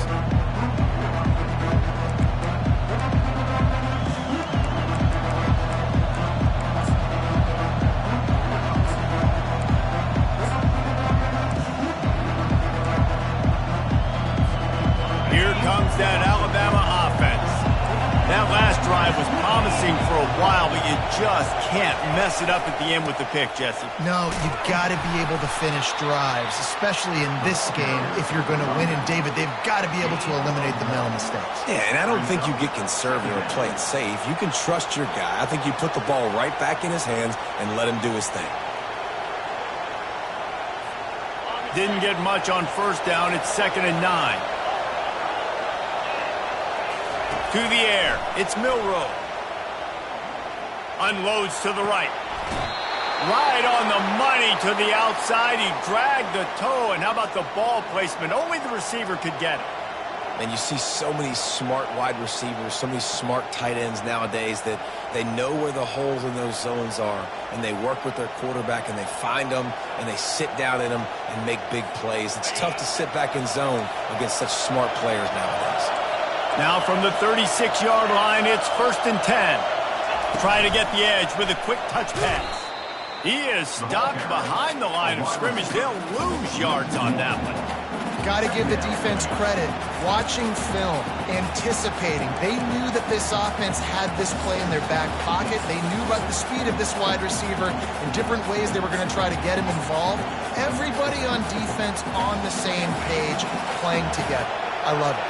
Here comes that Alabama offense. That last drive was promising rushing for a while, but you just can't mess it up at the end with the pick, Jesse. No, you've got to be able to finish drives, especially in this game if you're going to win. And, David, they've got to be able to eliminate the mental mistakes. Yeah, and I don't think you get conservative or play it safe. You can trust your guy. I think you put the ball right back in his hands and let him do his thing. Didn't get much on first down. It's 2nd and 9. To the air. It's Milroe. Unloads to the right. Right on the money to the outside. He dragged the toe. And how about the ball placement? Only the receiver could get it. And you see so many smart wide receivers, so many smart tight ends nowadays that they know where the holes in those zones are, and they work with their quarterback, and they find them, and they sit down in them and make big plays. It's tough to sit back in zone against such smart players nowadays. Now from the 36-yard line, it's 1st and 10. Trying to get the edge with a quick touch pass. He is stopped behind the line of scrimmage. They'll lose yards on that one. Got to give the defense credit. Watching film, anticipating. They knew that this offense had this play in their back pocket. They knew about the speed of this wide receiver in different ways they were going to try to get him involved. Everybody on defense on the same page, playing together. I love it.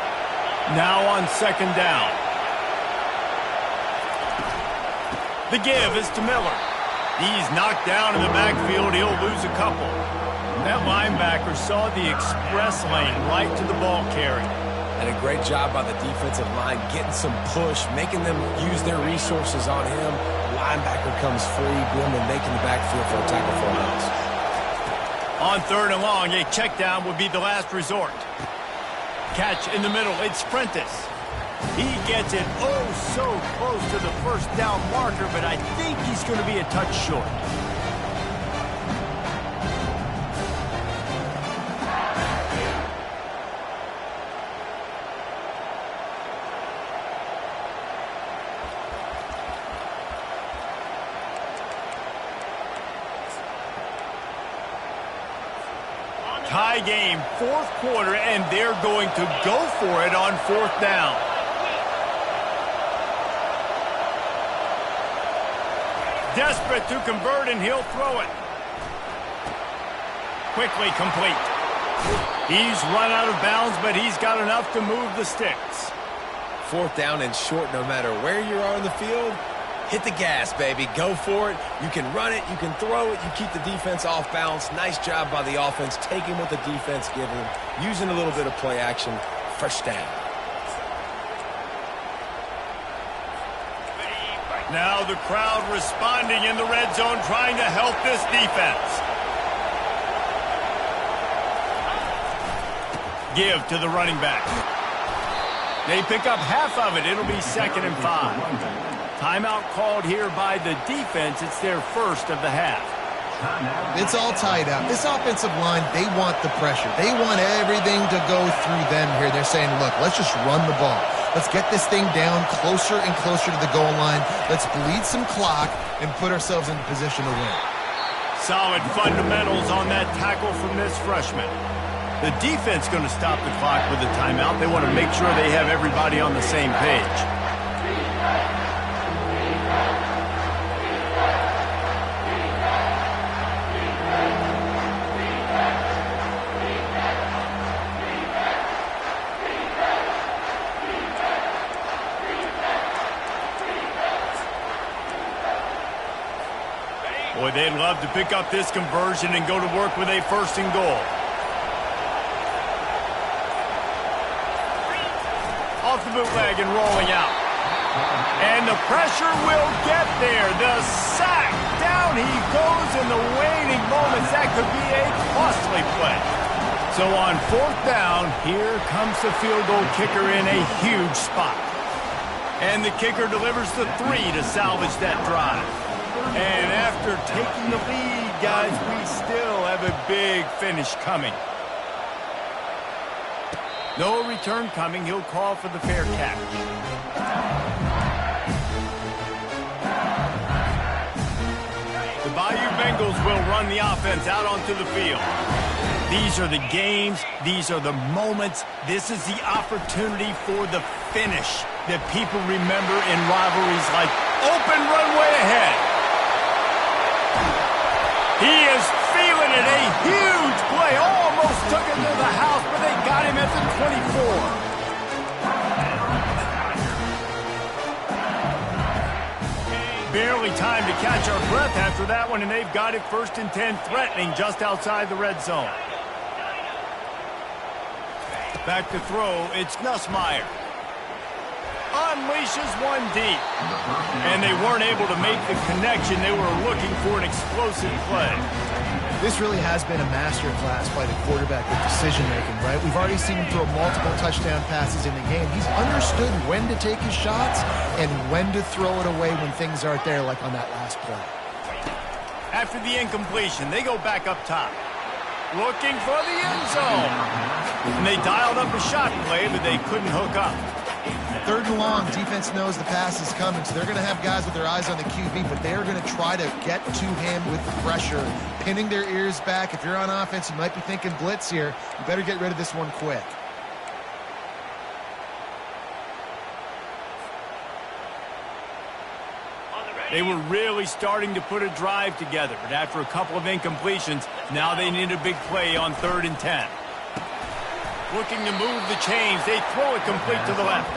Now on 2nd down. The give is to Miller. He's knocked down in the backfield. He'll lose a couple. That linebacker saw the express lane right to the ball carrier. And a great job by the defensive line, getting some push, making them use their resources on him. The linebacker comes free, boom, and making the backfield for a tackle for a loss. On 3rd and long, a check down would be the last resort. Catch in the middle, it's Prentice. He gets it oh so close to the first down marker, but I think he's going to be a touch short. Tie game, 4th quarter, and they're going to go for it on 4th down. Desperate to convert, and he'll throw it. Quickly complete. He's run out of bounds, but he's got enough to move the sticks. 4th down and short, no matter where you are in the field, hit the gas, baby. Go for it. You can run it. You can throw it. You keep the defense off balance. Nice job by the offense, taking what the defense gives them, using a little bit of play action. First down. Now the crowd responding in the red zone, trying to help this defense. Give to the running back. They pick up half of it. It'll be 2nd and 5. Timeout called here by the defense. It's their first of the half. It's all tied up. This offensive line, they want the pressure. They want everything to go through them here. They're saying, look, let's just run the ball. Let's get this thing down closer and closer to the goal line. Let's bleed some clock and put ourselves into position to win. Solid fundamentals on that tackle from this freshman. The defense going to stop the clock with a timeout. They want to make sure they have everybody on the same page. Boy, they'd love to pick up this conversion and go to work with a 1st and goal. Off the bootleg and rolling out. And the pressure will get there. The sack. Down he goes in the waning moments. That could be a costly play. So on 4th down, here comes the field goal kicker in a huge spot. And the kicker delivers the 3 to salvage that drive. And after taking the lead, guys, we still have a big finish coming. No return coming. He'll call for the fair catch. The Bayou Bengals will run the offense out onto the field. These are the games. These are the moments. This is the opportunity for the finish that people remember in rivalries like Open runway ahead. He is feeling it. A huge play. Almost took it to the house, but they got him at the 24. Barely time to catch our breath after that one, and they've got it 1st and 10, threatening just outside the red zone. Back to throw, it's Nussmeier. Unleashes one deep. And they weren't able to make the connection. They were looking for an explosive play. This really has been a master class by the quarterback with decision-making, right? We've already seen him throw multiple touchdown passes in the game. He's understood when to take his shots and when to throw it away when things aren't there, like on that last play. After the incompletion, they go back up top. Looking for the end zone. And they dialed up a shot play, but they couldn't hook up. 3rd and long, defense knows the pass is coming, so they're going to have guys with their eyes on the QB, but they're going to try to get to him with pressure, pinning their ears back. If you're on offense, you might be thinking blitz here. You better get rid of this one quick. They were really starting to put a drive together, but after a couple of incompletions, now they need a big play on 3rd and 10. Looking to move the chains. They throw it complete to the left.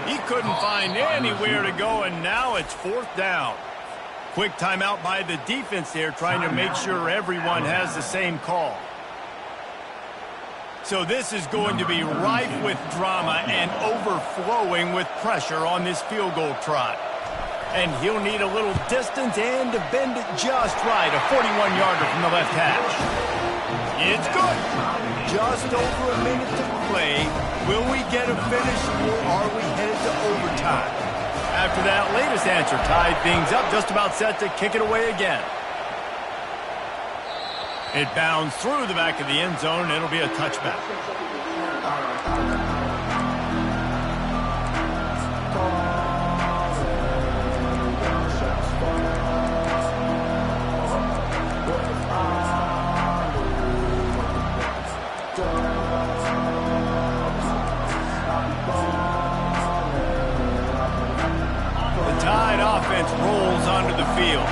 He couldn't find anywhere to go, and now it's 4th down. Quick timeout by the defense there, trying to make sure everyone has the same call. So this is going to be rife with drama and overflowing with pressure on this field goal try. And he'll need a little distance and to bend it just right. A 41-yarder from the left hash. It's good. Just over a minute to play. Will we get a finish, or are we headed to overtime? After that latest answer tied things up, just about set to kick it away again. It bounds through the back of the end zone, and it'll be a touchback. Rolls onto the field.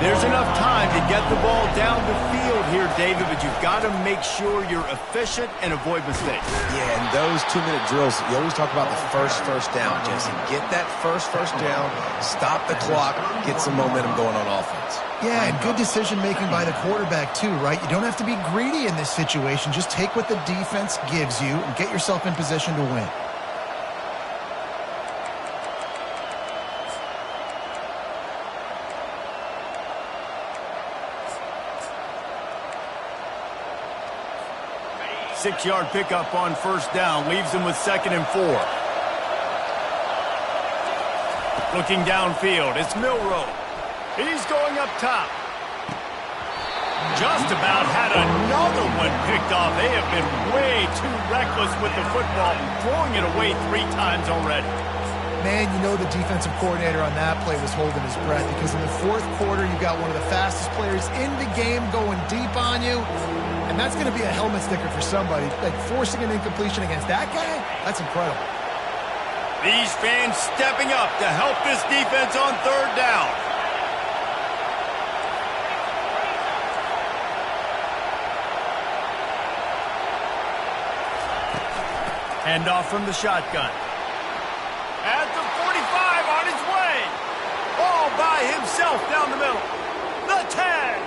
There's enough time to get the ball down the field here, David, but you've got to make sure you're efficient and avoid mistakes. Yeah, and those 2-minute drills, you always talk about the first down, Jesse. Get that first down, stop the clock, get some momentum going on offense. Yeah, and good decision-making by the quarterback, too, right? You don't have to be greedy in this situation. Just take what the defense gives you and get yourself in position to win. Six-yard pickup on 1st down. Leaves them with 2nd and 4. Looking downfield. It's Milroe. He's going up top. Just about had another one picked off. They have been way too reckless with the football, throwing it away 3 times already. Man, you know the defensive coordinator on that play was holding his breath, because in the 4th quarter, you got one of the fastest players in the game going deep on you. And that's going to be a helmet sticker for somebody. Like, forcing an incompletion against that guy, that's incredible. These fans stepping up to help this defense on 3rd down. Handoff from the shotgun. At the 45, on his way. All by himself down the middle. The 10.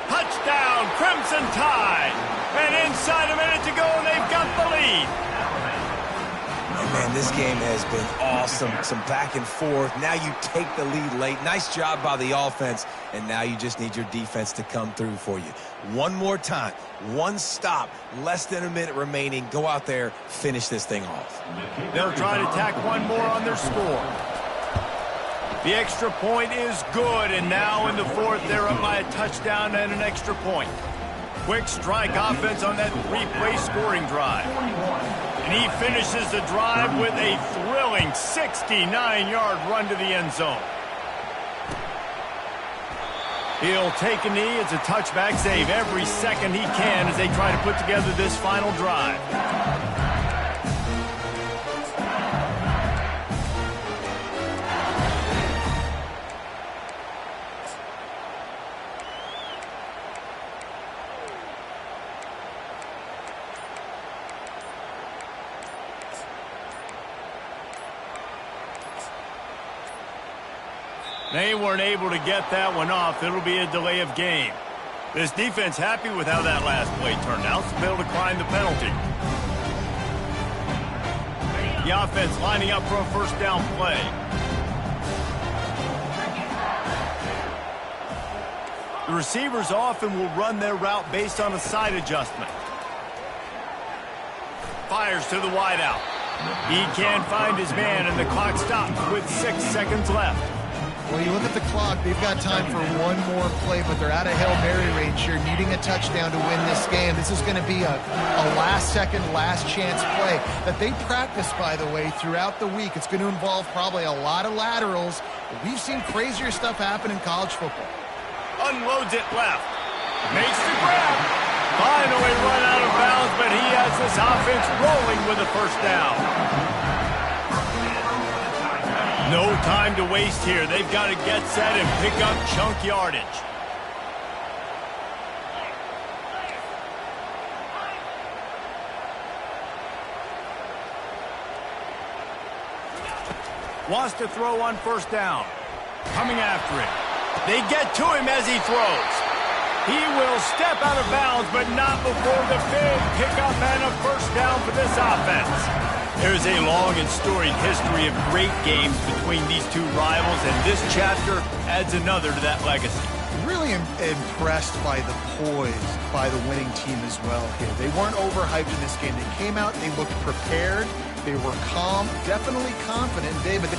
Touchdown, Crimson Tide. And inside a minute to go, and they've got the lead. And man, this game has been awesome. Some back and forth. Now you take the lead late. Nice job by the offense. And now you just need your defense to come through for you. One more time. One stop. Less than a minute remaining. Go out there, finish this thing off. They'll try to tack one more on their score. The extra point is good, and now in the 4th, they're up by a touchdown and an extra point. Quick strike offense on that 3-play scoring drive. And he finishes the drive with a thrilling 69-yard run to the end zone. He'll take a knee. It's a touchback save every second he can as they try to put together this final drive. They weren't able to get that one off. It'll be a delay of game. This defense happy with how that last play turned out, so they'll decline the penalty. The offense lining up for a first down play. The receivers often will run their route based on a side adjustment. Fires to the wideout. He can't find his man, and the clock stops with 6 seconds left. Well, you look at the clock, they've got time for one more play, but they're out of Hail Mary range here, needing a touchdown to win this game. This is going to be a last-second, last-chance play that they practice, by the way, throughout the week. It's going to involve probably a lot of laterals. We've seen crazier stuff happen in college football. Unloads it left. Makes the grab. Finally run out of bounds, but he has this offense rolling with a first down. No time to waste here. They've got to get set and pick up chunk yardage. Wants to throw on first down. Coming after him. They get to him as he throws. He will step out of bounds, but not before the big pickup and a first down for this offense. There's a long and storied history of great games between these two rivals, and this chapter adds another to that legacy. Really impressed by the poise by the winning team as well here. They weren't overhyped in this game. They came out, they looked prepared, they were calm, definitely confident. David,